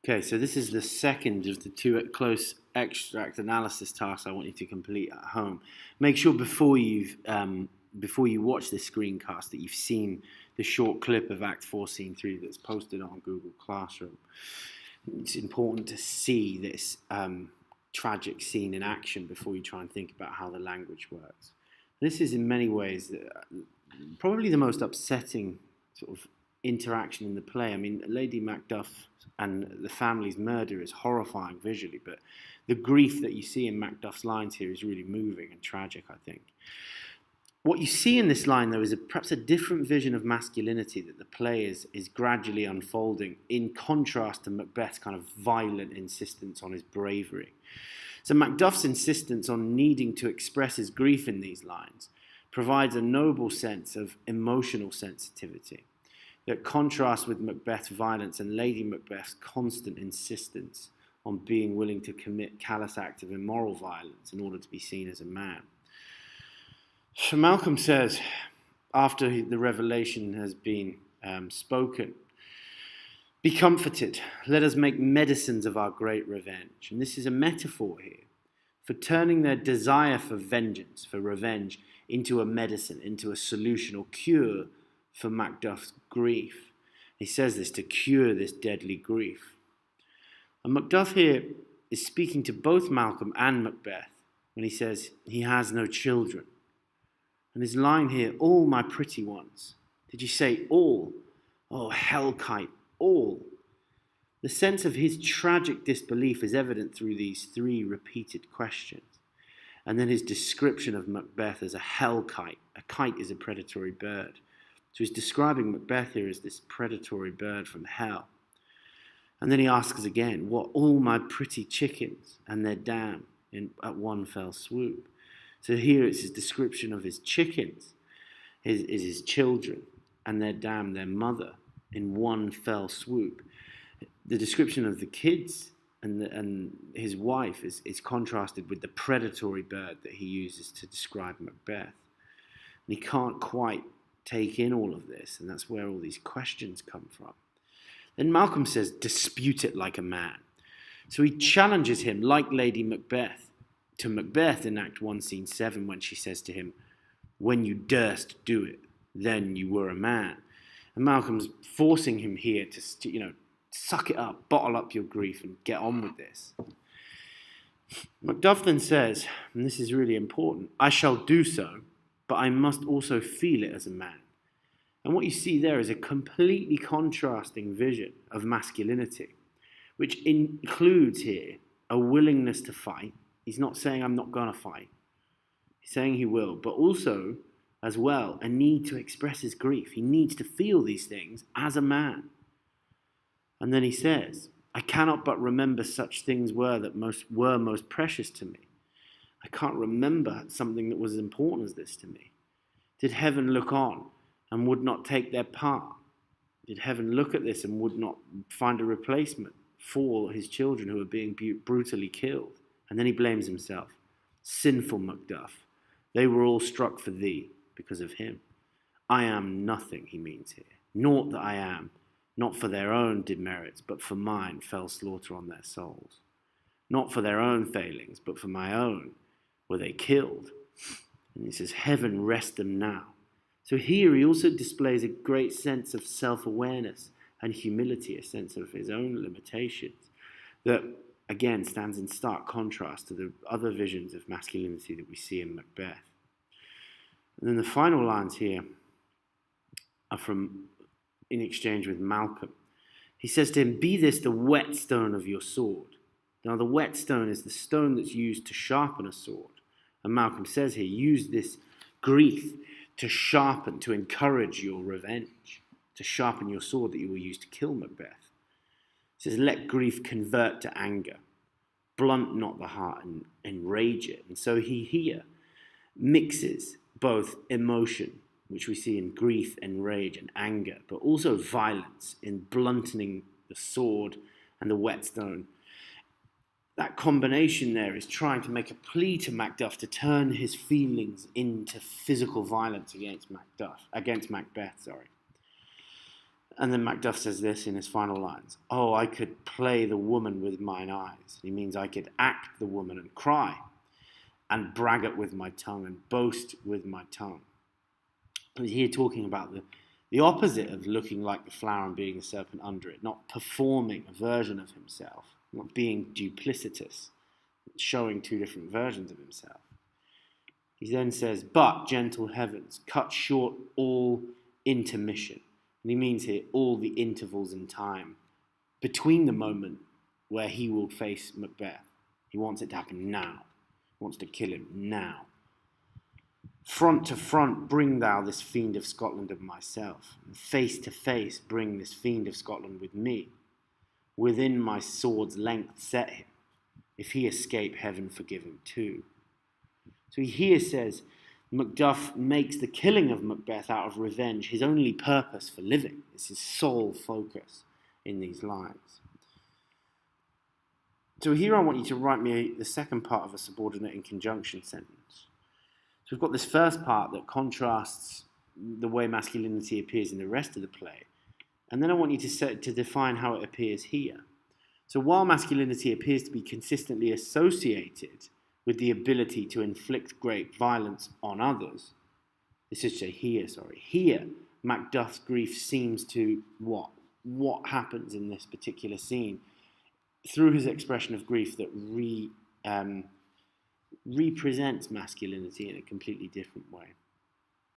Okay, so this is the second of the two close extract analysis tasks I want you to complete at home. Make sure before you watch this screencast that you've seen the short clip of Act 4, Scene 3 that's posted on Google Classroom. It's important to see this tragic scene in action before you try and think about how the language works. This is in many ways probably the most upsetting sort of interaction in the play. I mean, Lady Macduff and the family's murder is horrifying visually, but the grief that you see in Macduff's lines here is really moving and tragic, I think. What you see in this line, though, is perhaps a different vision of masculinity that the play is gradually unfolding, in contrast to Macbeth's kind of violent insistence on his bravery. So Macduff's insistence on needing to express his grief in these lines provides a noble sense of emotional sensitivity that contrasts with Macbeth's violence and Lady Macbeth's constant insistence on being willing to commit callous acts of immoral violence in order to be seen as a man. So Malcolm says, after the revelation has been spoken, "Be comforted, let us make medicines of our great revenge." And this is a metaphor here for turning their desire for vengeance, for revenge, into a medicine, into a solution or cure for Macduff's grief. He says this to cure this deadly grief. And Macduff here is speaking to both Malcolm and Macbeth when he says he has no children. And his line here, "All my pretty ones." Did you say all? Oh, hellkite, all. The sense of his tragic disbelief is evident through these three repeated questions. And then his description of Macbeth as a hellkite. A kite is a predatory bird. So he's describing Macbeth here as this predatory bird from hell. And then he asks again, "What, all my pretty chickens and their dam at one fell swoop?" So here it's his description of his chickens, his children, and their dam, their mother, in one fell swoop. The description of the kids and his wife is contrasted with the predatory bird that he uses to describe Macbeth. And he can't quite take in all of this, and that's where all these questions come from. Then Malcolm says, "Dispute it like a man." So he challenges him, like Lady Macbeth, to Macbeth in Act 1, Scene 7, when she says to him, "When you durst do it, then you were a man." And Malcolm's forcing him here to, suck it up, bottle up your grief, and get on with this. Macduff then says, and this is really important, "I shall do so, but I must also feel it as a man." And what you see there is a completely contrasting vision of masculinity, which includes here a willingness to fight. He's not saying, "I'm not going to fight." He's saying he will, but also, as well, a need to express his grief. He needs to feel these things as a man. And then he says, "I cannot but remember such things were most precious to me." I can't remember something that was as important as this to me. Did heaven look on and would not take their part? Did heaven look at this and would not find a replacement for his children who are being brutally killed? And then he blames himself. "Sinful Macduff, they were all struck for thee because of him. I am nothing," he means here. "Naught that I am, not for their own demerits, but for mine fell slaughter on their souls. Not for their own failings, but for my own were they killed." And he says, "Heaven rest them now." So here he also displays a great sense of self-awareness and humility, a sense of his own limitations, that again stands in stark contrast to the other visions of masculinity that we see in Macbeth. And then the final lines here are from in exchange with Malcolm. He says to him, "Be this the whetstone of your sword." Now the whetstone is the stone that's used to sharpen a sword. And Malcolm says here, use this grief to sharpen, to encourage your revenge, to sharpen your sword that you will use to kill Macbeth. He says, "Let grief convert to anger. Blunt not the heart and enrage it." And so he here mixes both emotion, which we see in grief and rage and anger, but also violence in blunting the sword and the whetstone. That combination there is trying to make a plea to Macduff to turn his feelings into physical violence against Macbeth. And then Macduff says this in his final lines: "Oh, I could play the woman with mine eyes." He means I could act the woman and cry, and braggart with my tongue, and boast with my tongue. He's here talking about the opposite of looking like the flower and being the serpent under it, not performing a version of himself, not being duplicitous, showing two different versions of himself. He then says, "But, gentle heavens, cut short all intermission." And he means here all the intervals in time between the moment where he will face Macbeth. He wants it to happen now. He wants to kill him now. "Front to front bring thou this fiend of Scotland and myself, and face to face bring this fiend of Scotland with me. Within my sword's length set him. If he escape, heaven forgive him too." So he here says Macduff makes the killing of Macbeth out of revenge his only purpose for living. It's his sole focus in these lines. So here I want you to write me the second part of a subordinate in conjunction sentence. So we've got this first part that contrasts the way masculinity appears in the rest of the play. And then I want you to define how it appears here. So while masculinity appears to be consistently associated with the ability to inflict great violence on others, this is here Macduff's grief seems to what happens in this particular scene through his expression of grief that represents masculinity in a completely different way.